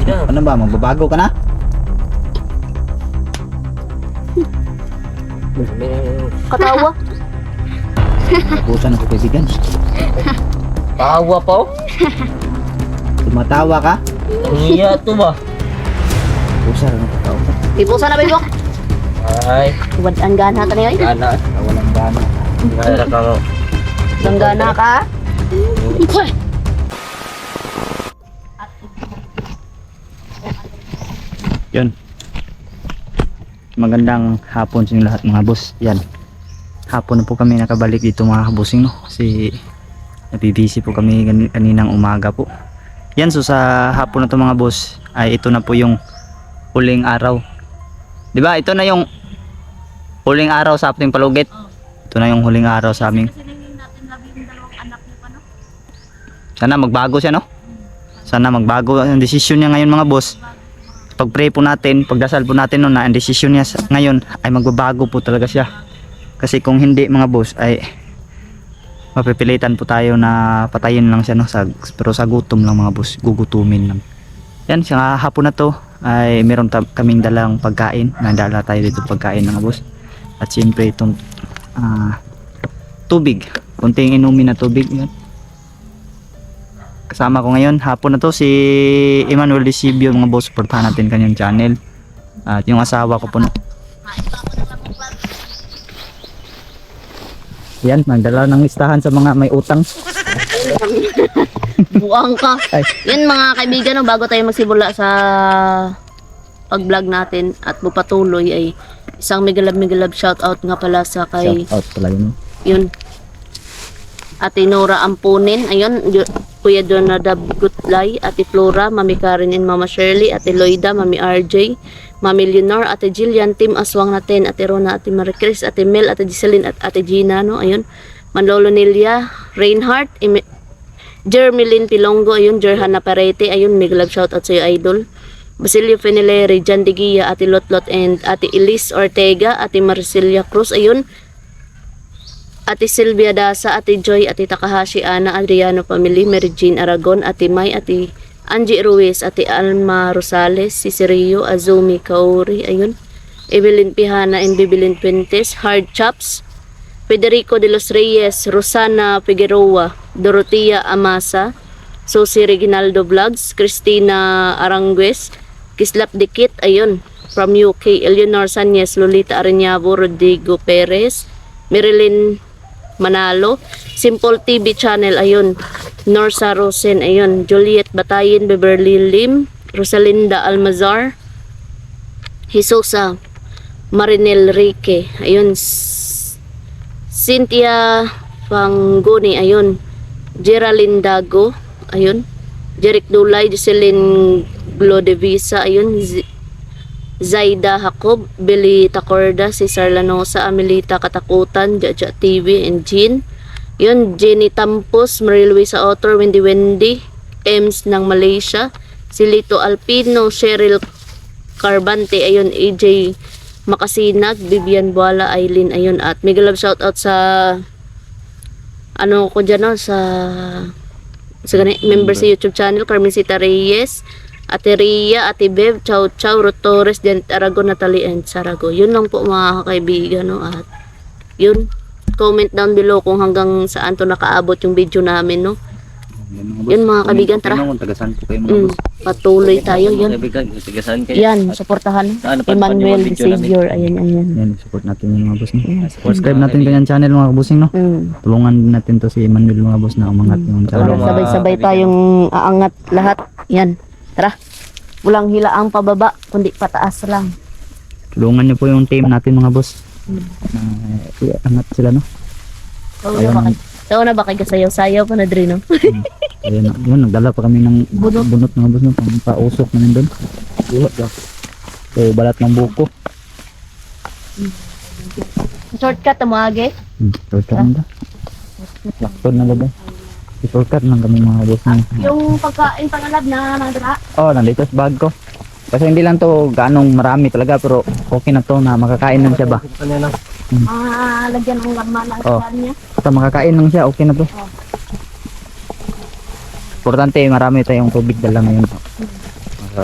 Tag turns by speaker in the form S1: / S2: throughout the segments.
S1: Ano ba, magbabago ka na?
S2: Katawa.
S1: Nabusan ako kaibigan.
S3: Tawa pa oh.
S1: Tumatawa ka?
S3: Iya to ba?
S1: Pusar na tao.
S2: Ipusa na ba yung?
S3: Ay,
S2: Wadaan gana ka niya.
S3: gana.
S1: Walang gana.
S3: Gana ka mo.
S2: Gana ka.
S1: Yun. Magandang hapon sa inyo lahat mga boss. Yan. Hapon na po kami nakabalik dito mga kabusing no. Kasi nabibisi po kami kaninang umaga po. Yan, so sa hapon na to mga boss ay ito na po yung huling araw. 'Di ba? Ito na yung huling araw sa ating palugit. Ito na yung huling araw sa aming. Sana magbago siya no. Sana magbago ang desisyon niya ngayon mga boss. Pag-pray po natin, pagdasal po natin no, na ang desisyon niya ngayon ay magbabago po talaga siya. Kasi kung hindi mga boss ay mapipilitan po tayo na patayin lang siya no, pero sa gutom lang mga boss, gugutumin lang. Yan, sa hapon na to ay meron kaming dalang pagkain, nandala tayo dito pagkain mga boss. At siyempre itong tubig, kunting inumin na tubig yan. Kasama ko ngayon hapon na to si Emmanuel Disibio mga boss, supportahan natin kanyang channel. At yung asawa ko po no. Yan, magdala ng listahan sa mga may utang.
S2: Buang ka.
S1: Ay.
S2: Yan mga kaibigan, no, bago tayo magsimula sa pag-vlog natin at pupatuloy ay isang megalab shout out nga pala sa kay
S1: Shout out pala yun.
S2: yun Ate Nora Ampunin, ayun, Kuya Donadab Gutlay, Ate Flora, Mami Karen and Mama Shirley, Ate Loida, Mami RJ, Mami Leonor, Ate Jillian, Team Aswang natin, Ate Rona, Ate Maricris, Ate Mel, Ate Giseline at Ate Gina, no, ayun, Manlolo Nelia, Reinhardt, Jermelyn Pilongo, ayun, Jerhana Parete, ayun, megalab shout out sa iyo idol. Basilio Fenileri, Jan Digia, Ate Lotlot and Ate Elise Ortega, Ate Marcelia Cruz, ayun, Ate Silvia Dasa, Ate Joy, Ate Takahashi Ana, Adriano Family, Mary Jean Aragon, Ate May, Ate Angie Ruiz, Ate Alma Rosales, Cicerio, Azumi Kauri, ayun, Evelyn Pihana and Bibilin Puentes, Hard Chops, Federico de los Reyes, Rosana Figueroa, Dorotea Amasa, Susi Reginaldo Vlogs, Christina Arangues, Kislap Dikit, ayun, from UK, Eleanor Sanyes, Lolita Areñabo, Rodrigo Perez, Marilyn Manalo, Simple TV Channel, ayun, Norsa Rosen, ayun, Juliet Batayin, Beverly Lim, Rosalinda Almazar, Hisosa, Marinel Rique, ayun, Cynthia Panguni, ayun, Geraldine Dago, ayun, Jeric Dulay, Jocelyn Glodevisa, ayun, Zaida Jacob, Billy Tacorda, Cesar Lanosa, Amelita Katakutan, Jaja TV and Jean. Yun, Jenny Tampos, Marie Luisa Otor, Wendy, Ems ng Malaysia, Silito Alpino, Cheryl Carbante, ayun, AJ Makasinag, Vivian Buala, Aileen, ayun, at mega love shout out sa ano ko dyan, no, sa member sa YouTube channel, Carmencita Reyes, Ate Ria, Ate Bev, Chow Chow, Rotores, Janet Aragon, Natalie and Sarago. Yun lang po mga kaibigan, no? At yun, comment down below kung hanggang saan to nakaabot yung video namin, no? Yun mga kaibigan, tara. Patuloy tayo, yun. Yan, supportahan. Emmanuel the Savior, ayan.
S1: Yan, support natin yung mga boss no. Subscribe natin kanyang channel mga kabusing no. Tulungan natin to si Emmanuel mga boss na umangat yung channel.
S2: Sabay-sabay tayong aangat lahat. Yan. Tara, walang hilaang pababa, kundi pataas lang.
S1: Tulungan niyo po yung team natin mga boss. Angat sila no.
S2: Tawa na ba kayo sayaw-sayaw pa na drin, no?
S1: Ayun, yun, nagdala pa kami ng bunot mga boss no, pang pausok namin doon. So, balat ng buko.
S2: Shortcut mo age.
S1: Shortcut na ba? Lakton na ba ba? Shortcut lang kami mga boss no.
S2: Yung pagkain pangalab na nandra.
S1: Oh, nandito sa bag ko. Kasi hindi lang to ganong marami talaga pero okay na to na makakain lang siya ba?
S2: Lagyan ng laman ang niya.
S1: Basta makakain lang siya, okay na to. Importante marami tayong tubig dala ngayon.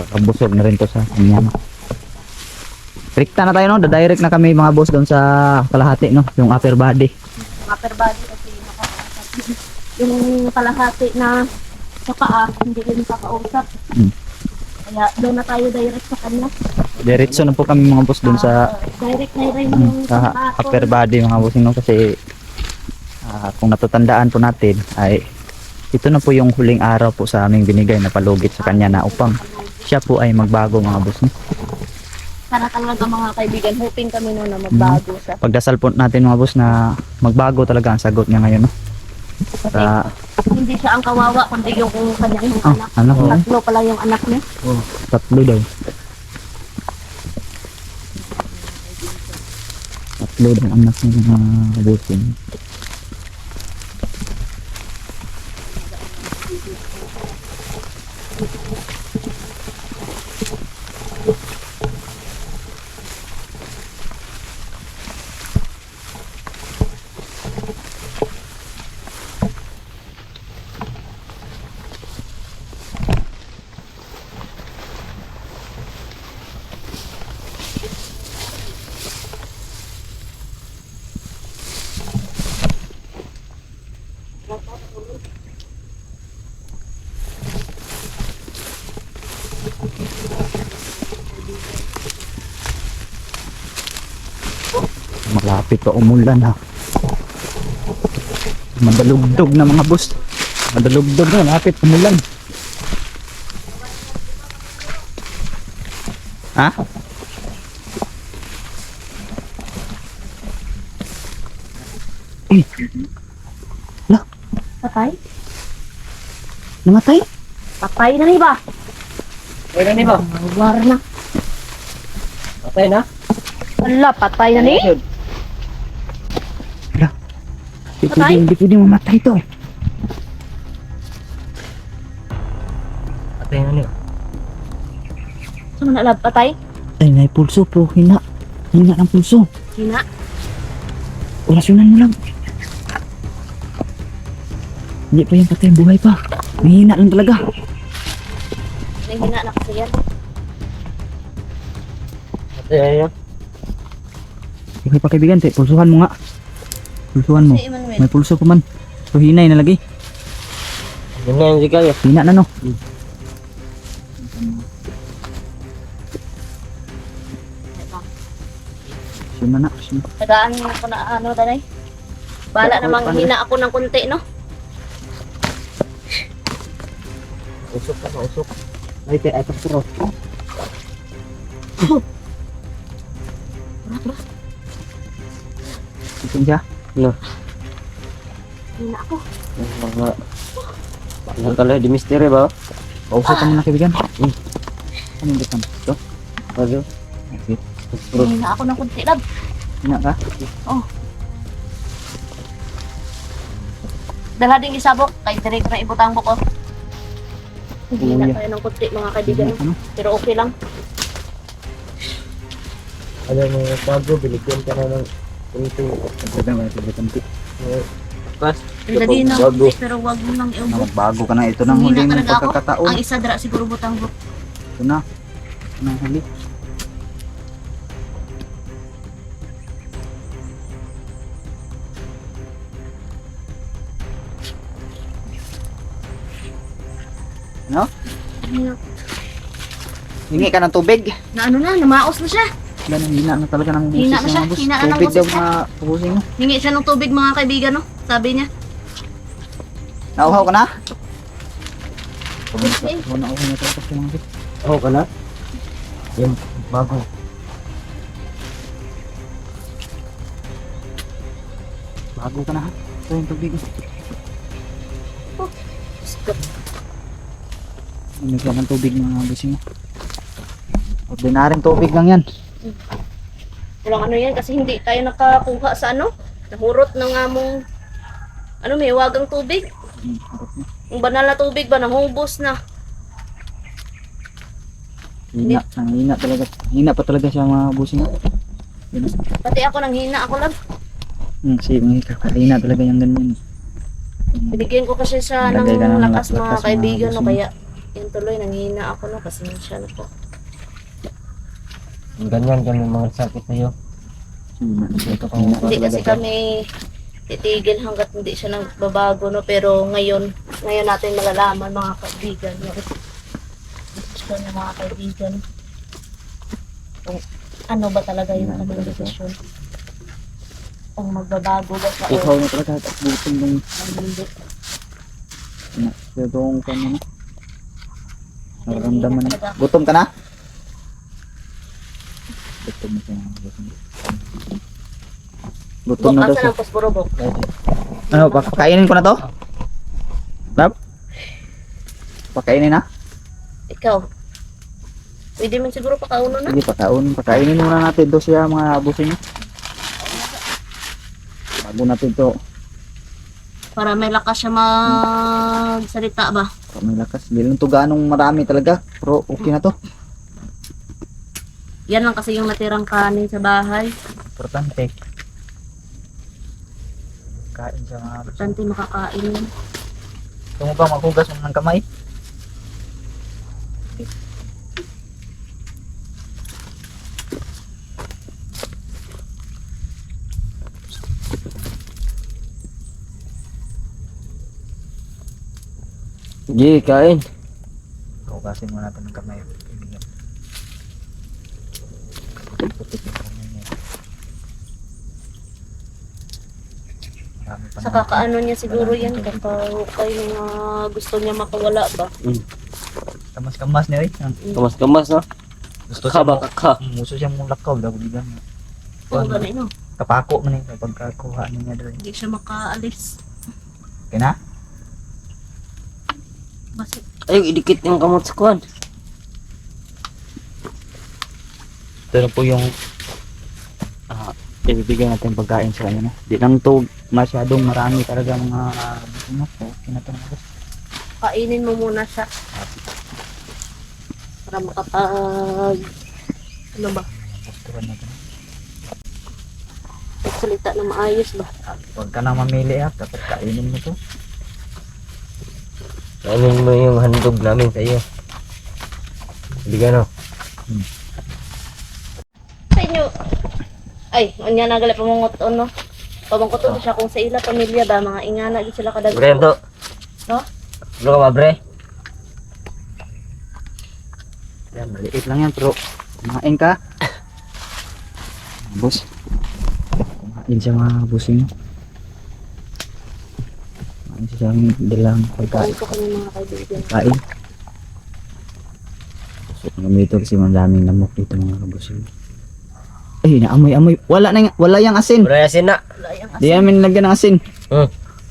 S1: Kabusog na rin to sa kanya. Rekta na tayo no, da-direct na kami mga boss doon sa kalahati no, yung upper body.
S2: Upper body kasi nakakausap. Yung kalahati na sa paa, hindi rin nakakausap. Kaya doon na tayo direct sa kanya.
S1: Diretso na po kami mga boss doon sa
S2: Direct na rin yung
S1: sa
S2: sapato.
S1: upper body mga boss no, kasi kung natatandaan po natin ay ito na po yung huling araw po sa aming binigay na palugit sa kanya na upang siya po ay magbago mga boss no.
S2: Sana talaga mga kaibigan, hoping kami noon na magbago siya.
S1: Pagdasal po natin mga boss na magbago talaga ang sagot niya ngayon no.
S2: Kasi
S1: Sa
S2: hindi siya ang kawawa, kundi yung kanyang anak.
S1: anak mo,
S2: Tatlo pala yung anak niya.
S1: tatlo daw. Tatlo daw ang anak niya mga boss. Malapit pa umulan ha. Madalugdog na mga boss. Madalugdog na, malapit umulan. Ha? Lah,
S2: Patay?
S1: namatay?
S2: Patay na rin ba?
S3: Pwede ni ba?
S2: War na.
S3: Patay na?
S2: Wala, patay na rin.
S1: Hindi
S2: Patay?
S1: pwede mamatay to.
S3: Patay na niyo.
S2: Saan na lab patay?
S1: Ay, may pulso po, hina. Hina ng pulso.
S2: Hina.
S1: Orasyonan mo lang. Hindi pa yung patay, buhay pa. Mahina lang talaga.
S2: May hina na kasi yan.
S3: Patay na niyo.
S1: Okay pa kaibigan, pulsuhan mo nga. Pulsuhan mo.
S2: Si Emmanuel.
S1: May pulso pa man. So hinay na lagi.
S3: Yun na yung si Kayo.
S1: Hina na no. Sima na. Sima.
S2: Tagaan ko na ano, danay. Bala namang hina ako ng kunti, no?
S3: Usok ka na, usok.
S1: Ay, ay, pero. Ito siya.
S3: No.
S2: Hina ako.
S3: Yung mga... Ang kalay di mystery ba?
S1: Pausap ka muna kaibigan. Anong gusto mo? Ito?
S3: Ano?
S1: Okay.
S2: Hina ako ng kunti, lab.
S1: Hina ka?
S2: Dala ding isabok, kay direct na ibutang buko. Hindi na
S1: Kuya.
S2: tayo ng kunti, mga kaibigan.
S1: Hina ka no?
S2: Pero okay lang.
S3: Alam mo, bago, binigyan ka na ng... Kunti.
S1: Pwede ba ito kanti?
S3: Pas.
S2: Dali na
S3: Bago.
S2: kunti, pero wag mo lang
S1: Na
S2: iubok.
S1: magbago ka na. Ito na ang
S2: Hina
S1: huling
S2: talaga ako.
S1: pagkakataon.
S2: Ang isa dara siguro butang buko.
S1: Ito na. Ito na ang huli. No? Hingi ka ng tubig.
S2: Na ano na, namaos na siya.
S1: Ganun, hina na talaga ng boses
S2: Hina na siya,
S1: mga boss.
S2: hina na ng
S1: Tubig daw
S2: boses niya.
S1: mga pupusin mo.
S2: Hingi siya ng tubig, mga kaibigan, no? Sabi niya.
S1: Nauhaw ka na?
S2: Okay.
S1: Nauhaw na talaga siya mga boss.
S3: Ako ka na? Yung bago.
S1: Bago ka na ha? Ito yung tubig. Hingi ka ng tubig mga boss mo. Ordinaryong tubig lang yan.
S2: Walang ano yan, kasi hindi tayo nakakuha sa ano. Nahurot ng among, ano, may wagang tubig. Yung banal na tubig ba, nahubos na.
S1: Hina, hina talaga. Hina pa talaga siya mga boss mo.
S2: Pati ako nang hina, ako lang.
S1: Si mga kakahina talaga yung ganyan.
S2: Binigyan ko kasi siya
S1: Lagay ka
S2: ng
S1: ng
S2: lakas, mga
S1: lakas, mga
S2: kaibigan, no?
S1: gusto mo.
S2: Kaya Yan tuloy, nanghina ako no, pasensya na po.
S3: Ganyan kami mga sakit sa'yo. Ito pang
S2: Hindi kasi kami titigil hanggat hindi siya nagbabago no, pero ngayon natin malalaman mga kaibigan yung desisyon ng mga kaibigan kung ano ba talaga yung kanilang desisyon, kung magbabago ba siya o
S1: Ikaw na talaga at gutom ng
S2: hindi.
S1: yung kanya na. Nararamdaman na. Gutom ka na? Gutom na siya. Gutom na daw
S2: Bukasan
S1: siya.
S2: ang pusburobok.
S1: Ano, pakainin ko na to? Rab? Pakainin na?
S2: Ikaw, pwede man siguro pakauno na.
S1: Sige, pakainin muna natin to siya mga abusin niya. Bago natin to.
S2: Para may lakas siya magsalita ba?
S1: Para may lakas. Hindi lang to ganong marami talaga. Pero okay na to.
S2: Yan lang kasi yung natirang kanin sa bahay.
S1: Importante. Kain siya mga abusin.
S2: Importante makakain yan.
S1: Gusto mo ba maghugas mo ng kamay?
S3: Sige, kain.
S1: Hugasin mo natin ng kamay. Kaibigan. Putik yung kamay niya. Marami pa
S2: Sa
S1: naman.
S2: kakaano niya siguro yan. Kakahukay mga gusto niya makawala ba?
S1: Kamas-kamas niya rin.
S3: Kamas-kamas no?
S1: Gusto siya
S3: Kaba
S1: mo.
S3: ka.
S1: Muso siya mong lakaw. Dabuligan.
S2: Oo, ganun no.
S1: Kapako mo niya. Pagkakuha niya doon.
S2: Hindi siya makaalis.
S1: Okay na?
S2: Basta
S3: Ay, idikit yung kamot sa kuwan.
S1: Ito na po yung ibibigay natin pagkain sa kanya. Di lang to masyadong marami talaga mga okay na to.
S2: kainin mo muna siya. Para makapag... Ano ba?
S1: Posturan natin.
S2: Magsalita na maayos ba?
S1: Huwag ka na mamili dapat kainin mo to.
S3: Kainin mo yung handog namin sa iyo. Hindi ka no?
S2: Sa inyo. Ay, unya nagali pamangot no. Pamangkot siya kung sa ila pamilya ba mga ingana gid sila kadag.
S3: Bre, ito.
S2: No?
S3: Ano ka ba, bre?
S1: Yan, maliit lang yan pero kumain ka. Boss. Kumain siya mga bossing. Kumain siya sa aming dalang pagkain.
S2: Kain ko kami mga kaibigan.
S1: Kain. So, kami dito kasi madaming lamok dito mga kabusing. Ay, naamoy-amoy. Wala yang asin.
S3: Bre, asin na.
S2: Wala yung
S1: Di
S2: asin.
S1: namin lagyan ng asin.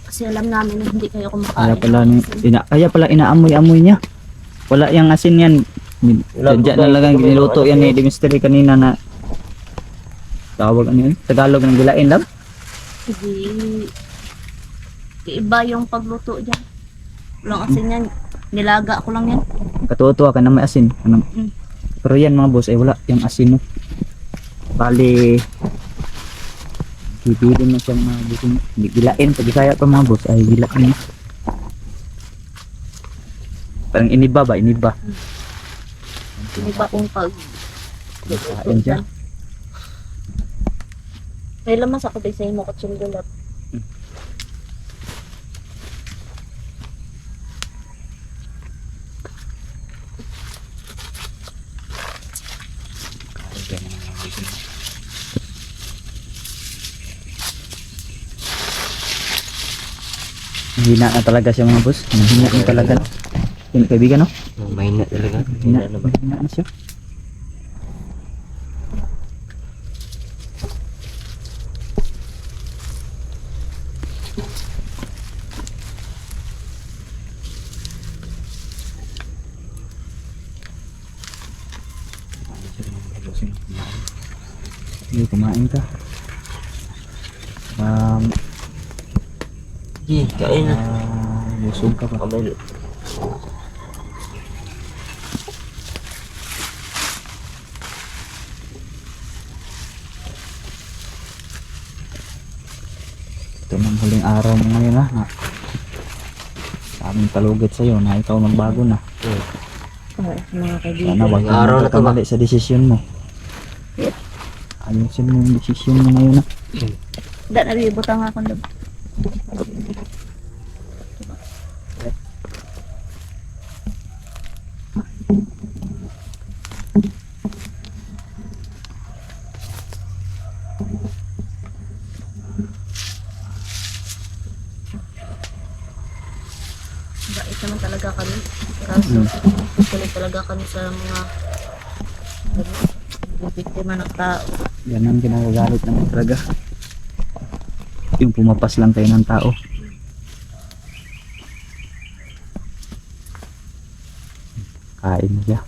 S2: Kasi alam namin na hindi kayo
S1: Kaya
S2: kumakain.
S1: pala inaamoy-amoy niya. Wala yang asin yan. Dadya na lang niluto yan ni Dimisteri kanina na tawag ano yun? Tagalog ng gilain lang.
S2: Hindi. Iba yung pagluto dyan. Walang asin yan. Nilaga ko lang yan.
S1: Katuwa ka na may asin. Ano?
S2: Mm.
S1: Pero yan mga boss ay wala yung asin no. Bali bibili mo siya mga boss. Hindi gilain. Pag isaya pa mga boss ay gilain. Parang iniba ba? Iniba.
S2: Iba kung pag
S1: Kain siya.
S2: may lamas ako din sa imo katsong gulat.
S1: Hina na talaga siya mga boss. Hina na talaga. Yung kaibigan no?
S3: Mahina talaga.
S1: Hina
S3: Mahina na ba?
S1: Hina na siya. Hindi, kumain ka.
S3: Sige, kain na.
S1: Busog ka pa.
S3: Kamay.
S1: Ito ng huling araw mo ngayon ha. Sa aming kalugit sa'yo na ikaw magbago na.
S2: Mga kaibigan.
S1: Sana wag
S3: Araw na
S1: kang
S3: to ba?
S1: magkamali sa desisyon mo.
S2: Yeah.
S1: Ayusin mo yung desisyon mo ngayon na.
S2: Da na butang ako ndag. Bait naman talaga kami. Kaso, tuloy talaga kami sa mga biktima ng tao.
S1: Yan ang ginagalit naman talaga. Yung pumapas lang kayo ng tao. Kain mo siya.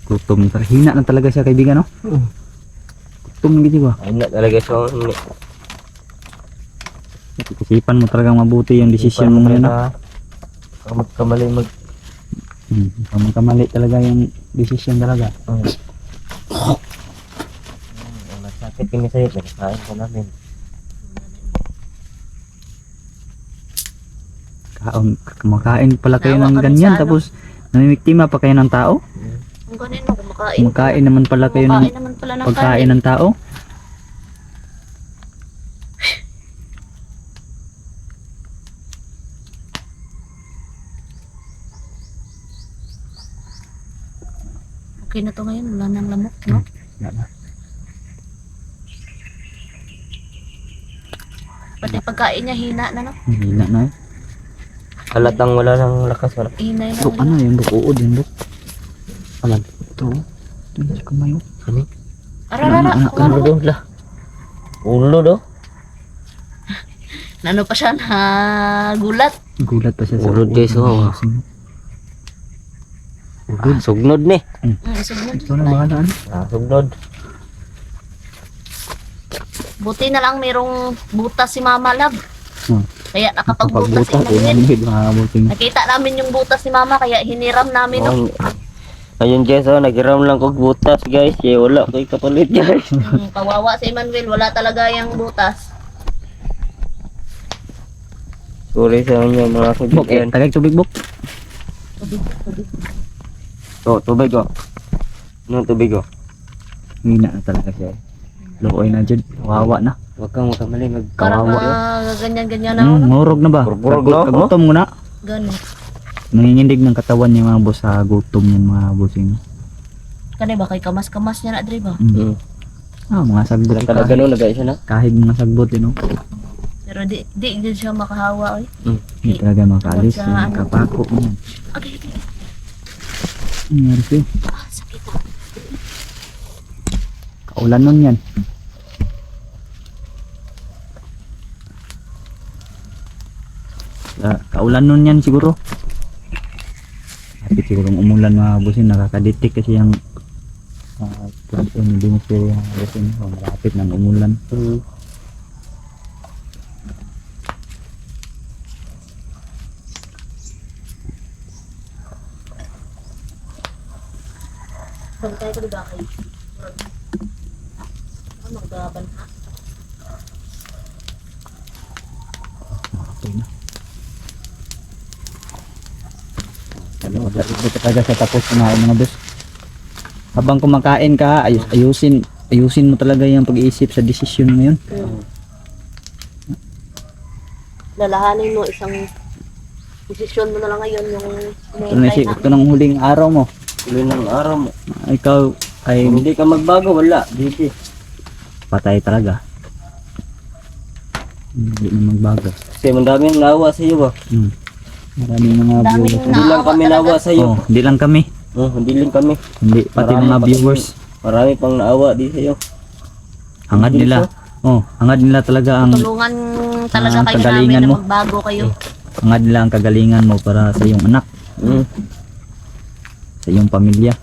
S1: Gutom talaga. Hina na talaga siya kaibigan, no? Gutom gitu ba?
S3: Ay na talaga siya.
S1: Isipan mo talagang mabuti yung desisyon mo ngayon, no?
S3: Kamali mag...
S1: Kamali talaga yung desisyon talaga.
S3: Masakit kami sa'yo. Nakain ko namin.
S1: Kumakain pala kayo
S2: Nawa
S1: ng
S2: ka rin
S1: ganyan
S2: sa ano?
S1: tapos namimiktima pa kayo ng tao?
S2: Kung ganun mo, kumakain.
S1: Kumakain naman pala kayo ng
S2: Kumakain naman pala ng
S1: pagkain
S2: kanin.
S1: ng tao?
S2: Okay na to ngayon, wala nang lamok, no? Pati pagkain niya, hina na, no?
S1: Hina na eh.
S3: Halatang wala nang lakas. Wala.
S2: Hinay na.
S1: Buk, ano yung buk? Uod yung buk. Aman. Ito. Ito yung sa kamay.
S3: Ano?
S2: Ararara,
S3: Ulo do lah. Ulo do.
S2: Nano pa siya na gulat.
S1: Gulat pa siya sa
S3: Ulod, guys, oh.
S1: Ulod.
S3: Sugnod ni.
S2: Sugnod.
S1: Ito na bahala. Ano?
S3: Sugnod.
S2: Buti na lang merong butas si Mama Love. Kaya nakapagbutas
S1: Pagbutas.
S2: si Manuel.
S1: Mabuting.
S2: Nakita namin yung butas ni Mama, kaya hiniram namin, no?
S3: Ayun guys, nagiram lang kog butas guys. Wala ko'y kapalit guys.
S2: Kawawa si Manuel, wala talaga yung butas.
S3: Sorry sa inyo mga
S1: Buk,
S3: kaibigan.
S1: tagay tubig buk.
S3: Oh, tubig oh. Ano tubig oh?
S1: Hina na talaga siya. Looy na dyan. Wawa na.
S3: Huwag kang makamali.
S2: Parang
S3: Magkawawa.
S2: ganyan-ganyan na ako, no?
S1: Ngurog na ba?
S3: Purpurog na, oh.
S1: Kagutom mo na.
S2: Ganun.
S1: Nangingindig ng katawan niya mga boss sa gutom yung mga bossing.
S2: Kanay ba kay kamas-kamas niya na, Dre ba?
S1: Mga sagbot.
S3: Talaga no, nag-aisa na.
S1: Kahit mga sagbot yun, no?
S2: Pero di din siya makahawa, oy.
S1: Hindi talaga makaalis.
S2: Sa ano?
S1: Kapako mo yan.
S2: Okay.
S1: Nangyari sa'yo.
S2: Sakit.
S1: Kaulan nun yan. Kaulan nun yan siguro. Kapit siguro umulan mga bossing. Nakakaditik kasi yung hindi mo sila yung bossing. Malapit ng umulan.
S2: Pagkaya ko diba kayo? Ano, magbaban ha?
S1: Okay na. Dito talaga sa tapos kumain mga boss. Habang kumakain ka, ayusin mo talaga yung pag-iisip sa desisyon mo yun.
S2: Lalahanin mo isang posisyon mo na lang ngayon yung
S1: Ito na ito ng huling araw mo.
S3: Tuloy ng araw mo.
S1: Ikaw ay
S3: Kung hindi ka magbago, wala. Dito.
S1: patay talaga. Hindi na magbago.
S3: Kasi mandaming nawa sa iyo ba?
S1: Maraming mga
S2: Daming
S1: viewers.
S3: Hindi lang
S2: Naawa
S3: kami
S2: talaga.
S3: nawa sa iyo.
S1: Oh, hindi lang kami.
S3: Hindi lang kami.
S1: Hindi, pati
S3: Marami
S1: mga
S3: pa
S1: viewers.
S3: Marami pang naawa di sa iyo.
S1: Hangad nila. Oh, hangad nila talaga ang
S2: tulungan talaga
S1: ang
S2: kayo namin
S1: kagalingan
S2: na
S1: mo.
S2: magbago kayo.
S1: hangad nila ang kagalingan mo para sa iyong anak, sa iyong pamilya.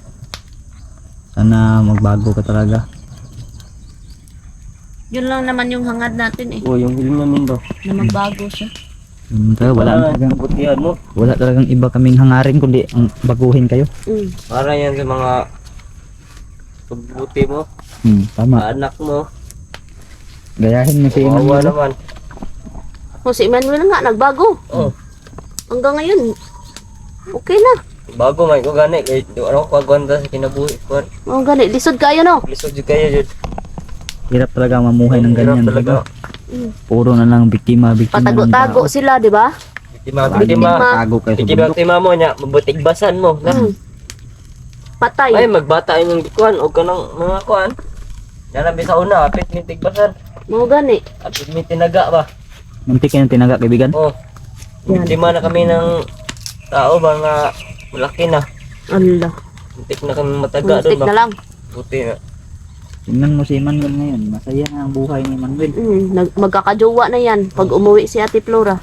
S1: Sana magbago ka talaga.
S2: Yun lang naman yung hangad natin eh,
S3: Oh, yung hiling namin ba?
S2: na magbago siya.
S1: Kaya wala talagang,
S3: kabutihan mo.
S1: wala talagang iba kaming hangarin kundi ang baguhin kayo.
S3: Para yan sa mga pagbuti mo,
S1: Tama.
S3: anak mo.
S1: Gayahin mo si
S3: Kawawa
S1: Emmanuel.
S3: naman.
S2: O, si Emmanuel nga, nagbago.
S3: Oh,
S2: Hanggang ngayon, okay na.
S3: bago man ko gani kay ano ko agwanta sa kinabuhi ko.
S2: O, gani, lisod kayo, no?
S3: Lisod jud kayo jud.
S1: Hirap talaga mamuhay ng
S3: Hirap
S1: ganyan.
S3: talaga.
S1: Puro na lang biktima ng
S2: Patago-tago
S1: tao.
S2: sila, di ba?
S3: Biktima,
S1: Lagi
S3: biktima.
S1: tago kayo sa
S3: Biktima
S1: bundok.
S3: biktima mo nya, mabutigbasan mo. Na.
S2: Mm. Patay.
S3: Ay magbata imong kuan og kanang mga kuan. Yan ang bisa una, apit ni tigbasan.
S2: Mo gani.
S3: Apit mi tinaga ba.
S1: Muntik kayong tinaga, kaibigan.
S3: Oh.
S2: Yan.
S3: Biktima na kami ng tao ba nga malaki na.
S2: Allah.
S3: Muntik na kami mataga
S2: Muntik
S3: doon
S2: na
S3: ba.
S2: lang.
S3: Buti na.
S1: Tingnan mo si Emmanuel ngayon. Masaya na ang buhay ni Emmanuel.
S2: Magkakajowa na yan pag umuwi si Ate Flora.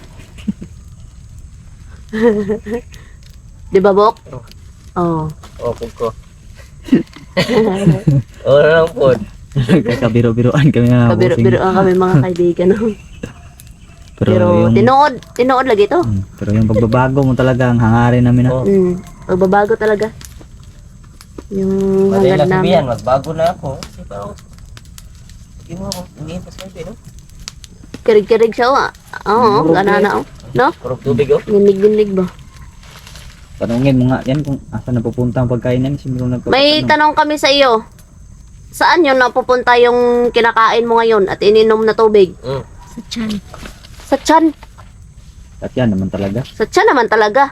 S2: Di ba, Bok? Oh.
S3: Okay ko. Oh, lang po.
S1: Kakabiro-biroan kami na
S2: Kabiro-biro kami mga kaibigan. No?
S1: Pero,
S2: Pero
S1: yung,
S2: tinood lagi to.
S1: pero yung pagbabago mo talaga ang hangarin namin na.
S3: Oh.
S2: Magbabago talaga. Yung
S3: Madali
S2: hangad
S3: lang
S2: namin.
S3: sabihan, magbago na ako. Kasi parang, hindi mo ako, hindi pa sabi, no?
S2: Kirig-kirig siya, oh. Oo, gana na, oh. No?
S3: Kurog tubig, oh.
S2: Ginig-ginig ba?
S1: Tanungin mo nga yan kung asan napupunta ang pagkain yan. Siguro
S2: May tanong kami sa iyo. Saan yun napupunta yung kinakain mo ngayon at ininom na tubig?
S3: Mm.
S2: Sa tiyan. Sa tiyan?
S1: At yan naman talaga.
S2: Sa tiyan naman talaga.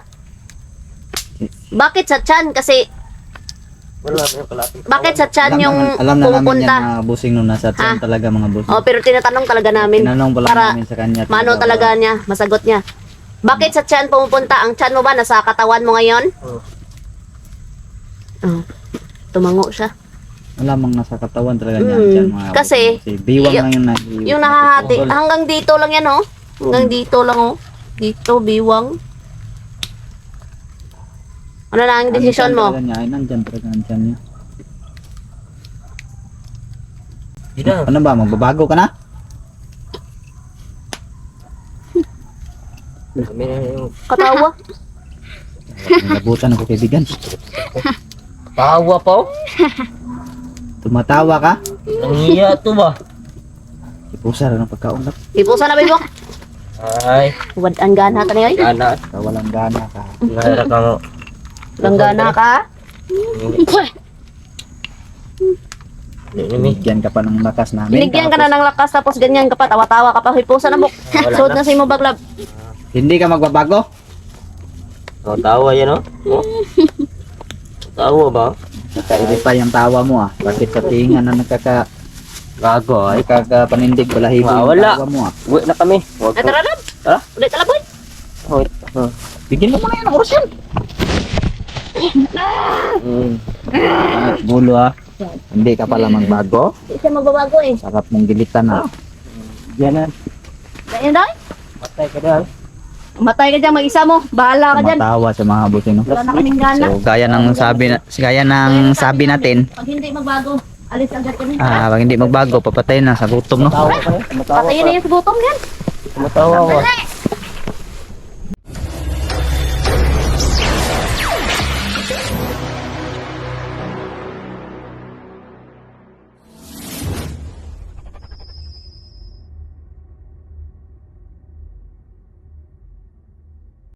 S2: Bakit sa tiyan? Kasi,
S3: Wala na yung kalapit.
S2: bakit sa tiyan yung
S1: alam na namin yan
S2: pupunta?
S1: mga busing nung nasa tiyan
S2: Ha?
S1: talaga mga busing.
S2: Oh, pero tinatanong talaga namin.
S1: Tinanong pa lang
S2: para
S1: namin sa kanya.
S2: Mano talaga niya, masagot niya. Bakit sa tiyan pumupunta? Ang tiyan mo ba nasa katawan mo ngayon?
S3: Oh.
S2: Oh, tumango siya.
S1: Malamang nasa katawan talaga niya.
S2: Mm,
S1: Tiyan, mga
S2: kasi,
S1: busing. Si biwang
S2: y-
S1: lang yun na.
S2: Yung nahahati, hanggang dito lang yan, oh. Hanggang dito lang, oh. Dito, biwang. Ano na ang desisyon mo?
S1: Ay, nandyan talaga ang tiyan niya.
S3: Di na.
S1: Ano ba, magbabago ka na?
S3: Kami na yung
S2: Katawa.
S1: Nabutan ako kaibigan.
S3: tawa pa, oh.
S1: Tumatawa ka?
S3: Nangiya to ba?
S1: Ipusa rin ang pagkaunlap.
S2: Ipusa na, bibok.
S3: Ay,
S2: Wad ang gana ka na yun.
S3: gana.
S1: Walang gana ka.
S3: Ngara ka mo.
S2: Langgana ka.
S3: Nimi.
S1: Bigyan ka pa ng lakas namin.
S2: Binigyan ka na ng lakas tapos ganyan ka pa. Tawa-tawa ka pa. Ipusa na, bok.
S3: Wala
S2: Suot
S3: na.
S2: na sa imo baglab.
S1: Hindi ka magbabago?
S3: Oh, tawa yan, oh. Oh. Tawa ba?
S1: Nakairi pa yung tawa mo ah. Bakit sa tingan na
S3: Gago, ay.
S1: nakakapanindig balahibo yung
S3: Wala.
S1: tawa mo ah.
S3: Uwi na kami. Huwag
S2: Ay, tara, lab.
S3: Ha?
S2: Ulit, talaboy.
S3: Oh. Oh.
S1: Bigyan mo muna yun ng oras yan. Gulo ah. Hindi ka pala magbago.
S2: Hindi siya magbabago eh.
S1: Sarap mong gilitan ah.
S3: Yan na.
S2: Ganyan daw.
S3: Patay ka dahil.
S2: Matay ka dyan, mag-isa mo. Bahala ka dyan.
S1: Tumatawa sa mga busing no.
S2: Wala na kaming gana.
S1: So gaya ng sabi natin,
S2: Pag hindi magbago, alis agad kami.
S1: pag hindi magbago papatay na sa gutom no.
S3: Tawa ka. Tumatawa
S2: Patayin
S3: ka.
S2: na yung sa gutom yan.
S3: Tumatawa ka.